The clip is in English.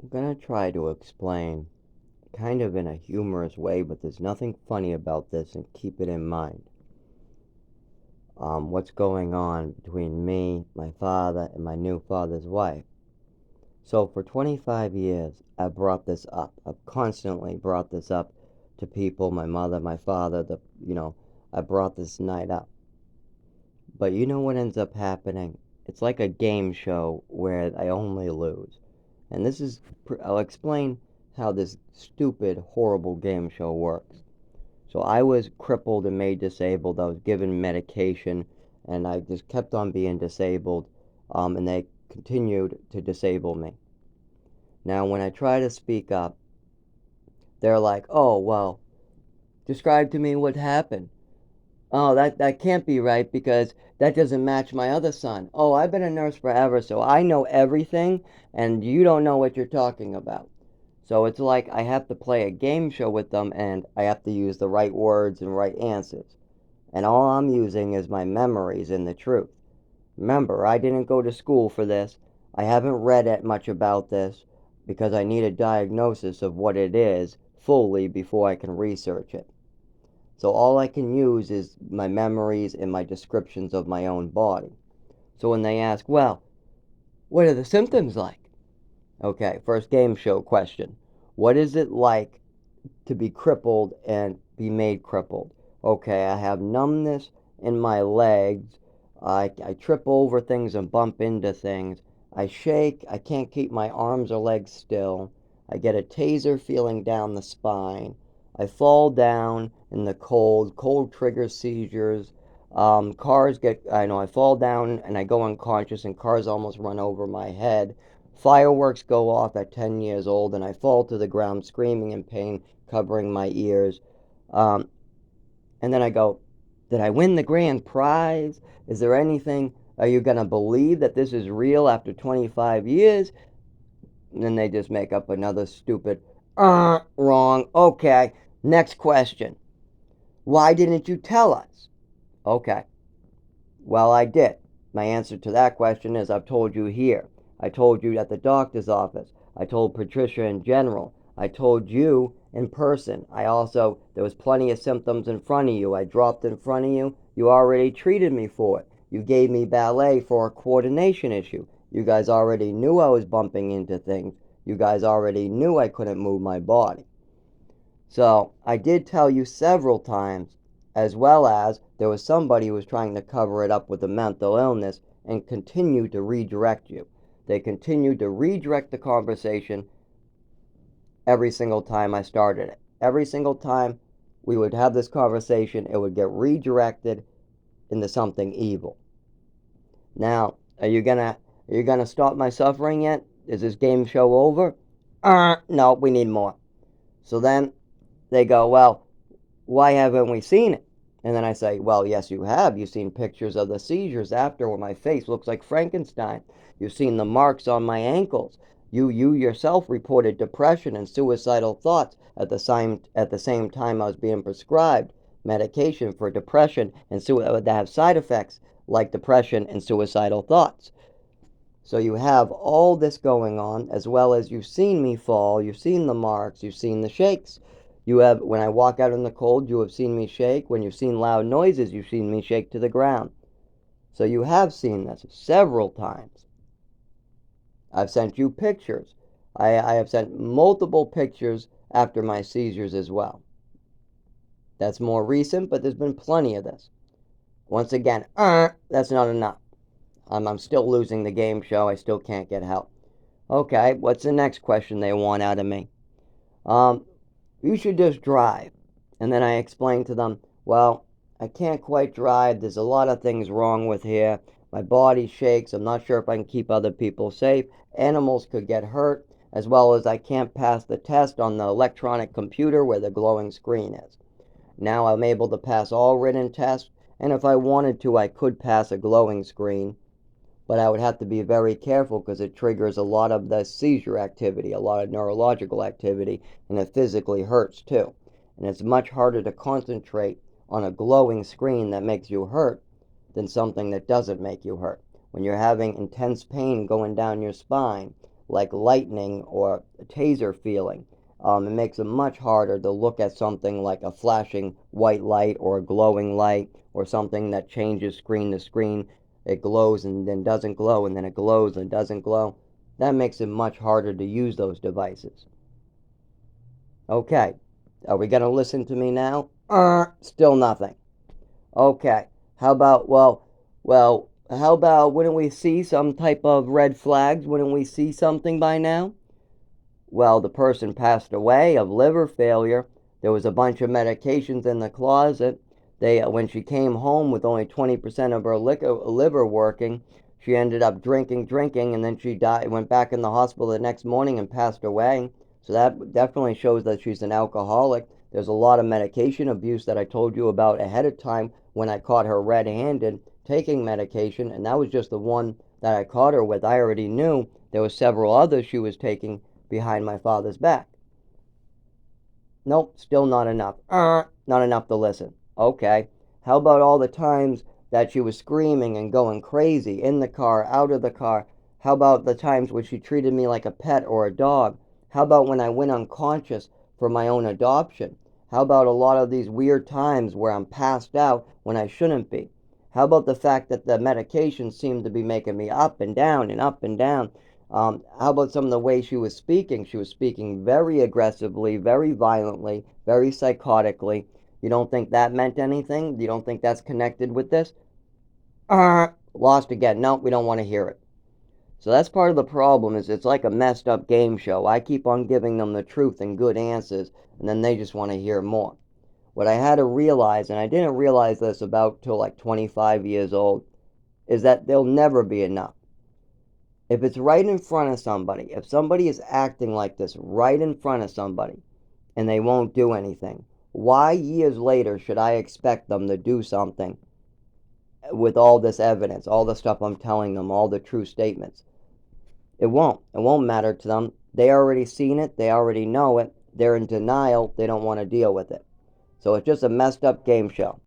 I'm gonna try to explain kind of in a humorous way, but there's nothing funny about this, and keep it in mind. What's going on between me, my father, and my new father's wife. So for 25 years, I've brought this up. I've constantly brought this up to people, my mother, my father, I brought this night up. But you know what ends up happening? It's like a game show where I only lose. And I'll explain how this stupid, horrible game show works. So I was crippled and made disabled. I was given medication, and I just kept on being disabled, and they continued to disable me. Now, when I try to speak up, they're like, oh, well, describe to me what happened. Oh, that can't be right because that doesn't match my other son. Oh, I've been a nurse forever, so I know everything, and you don't know what you're talking about. So it's like I have to play a game show with them, and I have to use the right words and right answers. And all I'm using is my memories and the truth. Remember, I didn't go to school for this. I haven't read it much about this because I need a diagnosis of what it is fully before I can research it. So all I can use is my memories and my descriptions of my own body. So when they ask, well, what are the symptoms like? Okay, first game show question. What is it like to be crippled and be made crippled? Okay, I have numbness in my legs. I trip over things and bump into things. I shake. I can't keep my arms or legs still. I get a taser feeling down the spine. I fall down in the cold. Cold triggers seizures. I fall down and I go unconscious, and cars almost run over my head. Fireworks go off at 10 years old, and I fall to the ground screaming in pain, covering my ears. Um, and then I go, did I win the grand prize? Is there anything? Are you going to believe that this is real after 25 years? And then they just make up another stupid, wrong. Okay, next question. Why didn't you tell us? Okay, well, I did. My answer to that question is I've told you here. I told you at the doctor's office. I told Patricia in general. I told you in person. There was plenty of symptoms in front of you. I dropped in front of you. You already treated me for it. You gave me ballet for a coordination issue. You guys already knew I was bumping into things. You guys already knew I couldn't move my body. So I did tell you several times, as well as there was somebody who was trying to cover it up with a mental illness and continued to redirect you. They continued to redirect the conversation every single time I started it. Every single time we would have this conversation, it would get redirected into something evil. Now, are you gonna stop my suffering yet? Is this game show over? No, we need more. So then they go, well, why haven't we seen it? And then I say, well, yes, you have. You've seen pictures of the seizures after where my face looks like Frankenstein. You've seen the marks on my ankles. You yourself reported depression and suicidal thoughts at the same time I was being prescribed medication for depression and that have side effects like depression and suicidal thoughts. So you have all this going on, as well as you've seen me fall, you've seen the marks, you've seen the shakes. When I walk out in the cold, you have seen me shake. When you've seen loud noises, you've seen me shake to the ground. So you have seen this several times. I've sent you pictures. I have sent multiple pictures after my seizures as well. That's more recent, but there's been plenty of this. Once again, that's not enough. I'm still losing the game show. I still can't get help. Okay, what's the next question they want out of me? Um, you should just drive. And then I explained to them, well, I can't quite drive. There's a lot of things wrong with here. My body shakes. I'm not sure if I can keep other people safe. Animals could get hurt, as well as I can't pass the test on the electronic computer where the glowing screen is. Now I'm able to pass all written tests, and if I wanted to, I could pass a glowing screen, but I would have to be very careful because it triggers a lot of the seizure activity, a lot of neurological activity, and it physically hurts too. And it's much harder to concentrate on a glowing screen that makes you hurt than something that doesn't make you hurt. When you're having intense pain going down your spine, like lightning or a taser feeling. It makes it much harder to look at something like a flashing white light or a glowing light or something that changes screen to screen. It glows and then doesn't glow, and then it glows and doesn't glow. That makes it much harder to use those devices. Okay, are we going to listen to me now? Still nothing. Okay, how about, how about wouldn't we see some type of red flags? Wouldn't we see something by now? Well, the person passed away of liver failure. There was a bunch of medications in the closet. When she came home with only 20% of her liver working, she ended up drinking, and then she died. Went back in the hospital the next morning and passed away. So that definitely shows that she's an alcoholic. There's a lot of medication abuse that I told you about ahead of time when I caught her red-handed taking medication, and that was just the one that I caught her with. I already knew there were several others she was taking behind my father's back. Nope, still not enough. Not enough to listen. Okay, how about all the times that she was screaming and going crazy in the car, out of the car? How about the times when she treated me like a pet or a dog? How about when I went unconscious for my own adoption? How about a lot of these weird times where I'm passed out when I shouldn't be? How about the fact that the medication seemed to be making me up and down and up and down? How about some of the way she was speaking? She was speaking very aggressively, very violently, very psychotically. You don't think that meant anything? You don't think that's connected with this? Lost again. No, we don't want to hear it. So that's part of the problem, is it's like a messed up game show. I keep on giving them the truth and good answers, and then they just want to hear more. What I had to realize, and I didn't realize this about till like 25 years old, is that there'll never be enough. If it's right in front of somebody, if somebody is acting like this right in front of somebody and they won't do anything, why years later should I expect them to do something with all this evidence, all the stuff I'm telling them, all the true statements? It won't. It won't matter to them. They already seen it. They already know it. They're in denial. They don't want to deal with it. So it's just a messed up game show.